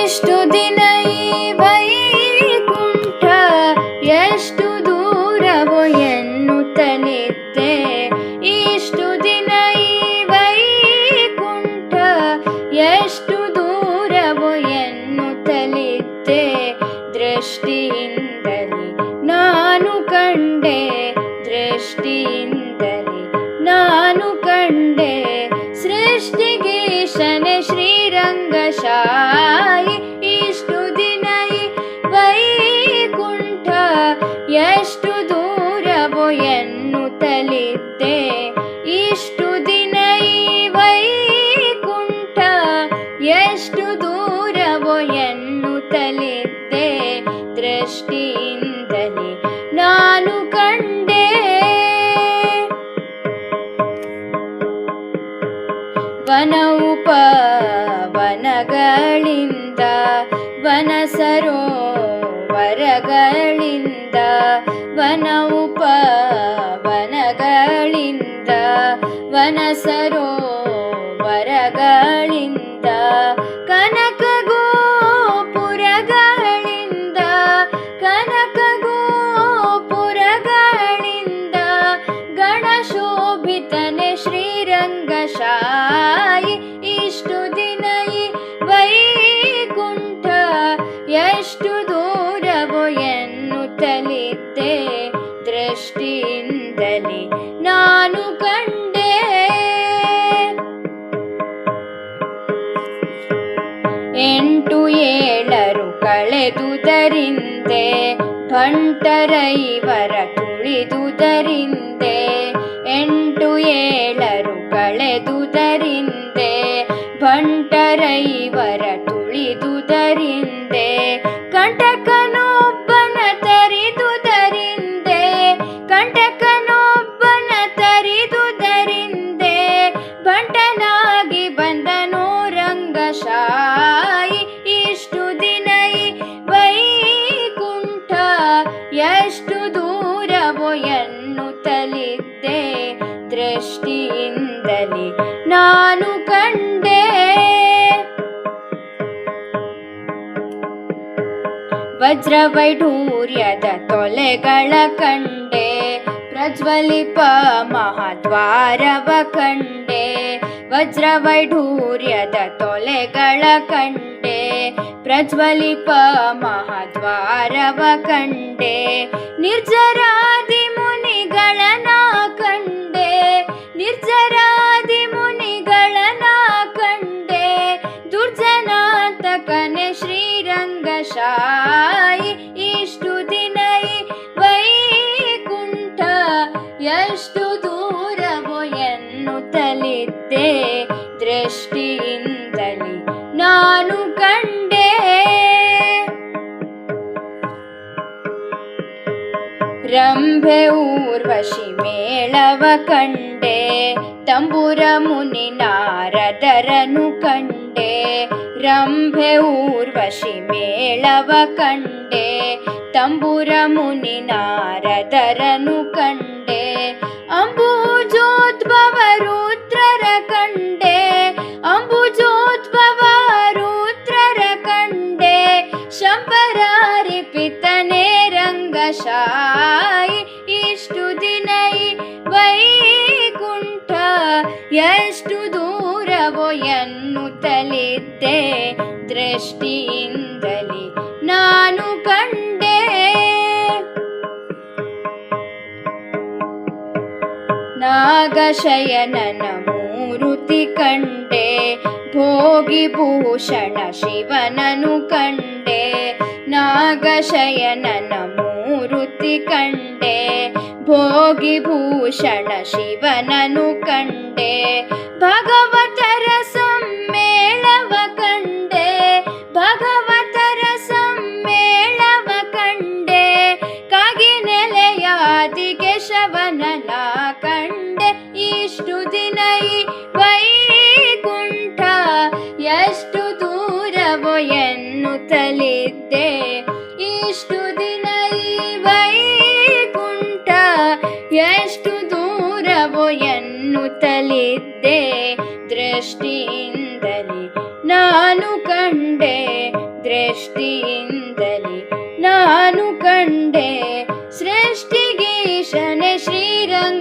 ಇಷ್ಟು ದಿನ ಈ ವೈಕುಂಠ ಎಷ್ಟು ದೂರವೋ ಎನ್ನುತ್ತಲಿದ್ದೆ. ಇಷ್ಟು ದಿನ ಈ ವೈಕುಂಠ ಎಷ್ಟು ದೂರವೋ ಎನ್ನುತ್ತಲಿದ್ದೆ. ದೃಷ್ಟಿಯಿಂದಲೇ ನಾನು ಕಂಡೆ, ದೃಷ್ಟಿಯಿಂದಲೇ ನಾನು ಕಂಡೆ. ಸೃಷ್ಟಿಗೀಶನೆ ಶ್ರೀರಂಗಶಾಯಿ. ಇಷ್ಟು ದಿನ ಈ ವೈಕುಂಠ ಎಷ್ಟು ದೂರವೋ ಎನ್ನುತ್ತಲಿದ್ದೆ. ಇಷ್ಟು ದಿನ ಈ ವೈಕುಂಠ ಎಷ್ಟು ದೂರವೋ ಎನ್ನುತ್ತಲಿದ್ದೆ. ದೃಷ್ಟಿಯಿಂದಲೇ ನಾನು ಕಂಡೆ. ವನ ಉಪವನಗಳಿಂದ ವನ ಸರೋವರಗಳಿಂದ, ವನ ಉಪವನಗಳಿಂದ ವನ ಸರೋವರಗಳಿಂದ, ಕನಕ ಗೋಪುರಗಳಿಂದ, ಕನಕ ಗೋಪುರಗಳಿಂದ ಗಣಶೋಭಿತನೆ ಶ್ರೀರಂಗಶಾಯಿ. ಇಷ್ಟು ದಿನ ಈ ವೈಕುಂಠ ಎಷ್ಟು ದೂರವೋ ಎನ್ನುತ್ತಲಿದ್ದೆ. ದೃಷ್ಟಿಯಿಂದಲೇ ನಾನು ಕಂಡೆ. ಎಂಟು ಏಳರು ಕಳೆದುದರಿಂದೆ, ಭಂಟರೈವರ ತುಳಿದುದರಿಂದೆ. ಎಂಟು ಏಳರು ಕಳೆದುದರಿಂದೆ, ಭಂಟರೈವರ ತುಳಿದುದರಿಂದೆ. ಕಂಟಕನೊಬ್ಬನ ತರಿದುದರಿಂದೆ, ಕಂಟಕನೊಬ್ಬನ ತರಿದುದರಿಂದೆ. ಭಂಟನಾಗಿ ಬಂದನೋ ರಂಗಶಾಯಿ. ಇಷ್ಟು ದಿನ ಈ ವೈಕುಂಠ ಎಷ್ಟು ದೂರವೋ ಎನ್ನುತ್ತಲಿದ್ದೆ. ದೃಷ್ಟಿಯಿಂದಲೇ ನಾನು ಕಂಡೆ. ವಜ್ರವೈಢೂರ್ಯದ ತೊಲೆಗಳ ಕಂಡೆ, ಪ್ರಜ್ವಲಿಪ ಮಹಾದ್ವಾರವ ಕಂಡೆ. ವಜ್ರವೈಢೂರ್ಯದ ತೊಲೆಗಳ ಕಂಡೆ, ಪ್ರಜ್ವಲಿಪ ಮಹಾದ್ವಾರವ ಕಂಡೆ. ನಿರ್ಜರಾದಿ ಮುನಿಗಳನ ಕಂಡೆ, ನಿರ್ಜರಾದಿ ಮುನಿಗಳನ ಕಂಡೆ. ದುರ್ಜನಾಂತಕನೆ ಶ್ರೀರಂಗಶಾಯಿ. ಇಷ್ಟು ದಿನ ಈ ವೈಕುಂಠ ಎಷ್ಟು ದೂರವೋ ಎನ್ನುತ್ತಲಿದ್ದೆ. ದೃಷ್ಟಿಯಿಂದಲೇ ನಾನು ಕಂಡೆ. ರಂಭೆ ಊರ್ವಶಿ ಮೇಳವ ಕಂಡೆ, ತಂಬುರ ಮುನಿ ನಾರದರನು ಕಂಡೆ. ರಂಭೆ ಊರ್ವಶಿ ಮೇಳವ ಕಂಡೆ, ತಂಬುರ ಮುನಿ ನಾರದರನು ಕಂಡೆ. ಅಂಬುಜೋದ್ಭವ ರುದ್ರರ ಕಂಡೆ, ಅಂಬುಜೋದ್ಭವ ರುದ್ರರ ಕಂಡೆ. ಶಂಬರಾರಿಪಿತನೇ ರಂಗಶಾಯಿ. ಇಷ್ಟು ದಿನ ಈ ವೈಕುಂಠ ಎಷ್ಟು ದೂರವೋ ಎನ್ನುತ್ತಲಿದ್ದೆ. ದೃಷ್ಟಿಯಿಂದಲೇ ನಾನು ಕಂಡೆ. ನಾಗಶಯನನ ಮೂರುತಿ ಕಂಡೆ, ಭೋಗಿಭೂಷಣ ಶಿವನನು ಕಂಡೆ. ನಾಗಶಯನನ ಮೂರುತಿ ಕಂಡೆ, ಭೋಗಿಭೂಷಣ ಶಿವನನು ಕಂಡೆ. ಭಗವತರ ಸಮ್ಮೇಳವ ಕಂಡೆ, ಭಗವತರ ಸಮ್ಮೇಳವ ಕಂಡೆ. ಕಾಗಿನೆಲೆಯಾದಿ ಕೇಶವನನ ಕಂಡೆ. ಇಷ್ಟು ದಿನ ಈ ವೈಕುಂಠ ಎಷ್ಟು ದೂರವೋ ಎನ್ನುತ್ತಲಿದ್ದೆ. ಇಷ್ಟು ದಿನ ಈ ವೈಕುಂಠ ಎಷ್ಟು ದೂರವೋ ಎನ್ನುತ್ತಲಿದ್ದೆ. ದೃಷ್ಟಿಯಿಂದಲೇ ನಾನು ಕಂಡೆ, ದೃಷ್ಟಿಯಿಂದಲೇ ನಾನು ಕಂಡೆ ಸೃಷ್ಟಿಗೀಶನೆ ಶ್ರೀರಂಗಶಾಯಿ.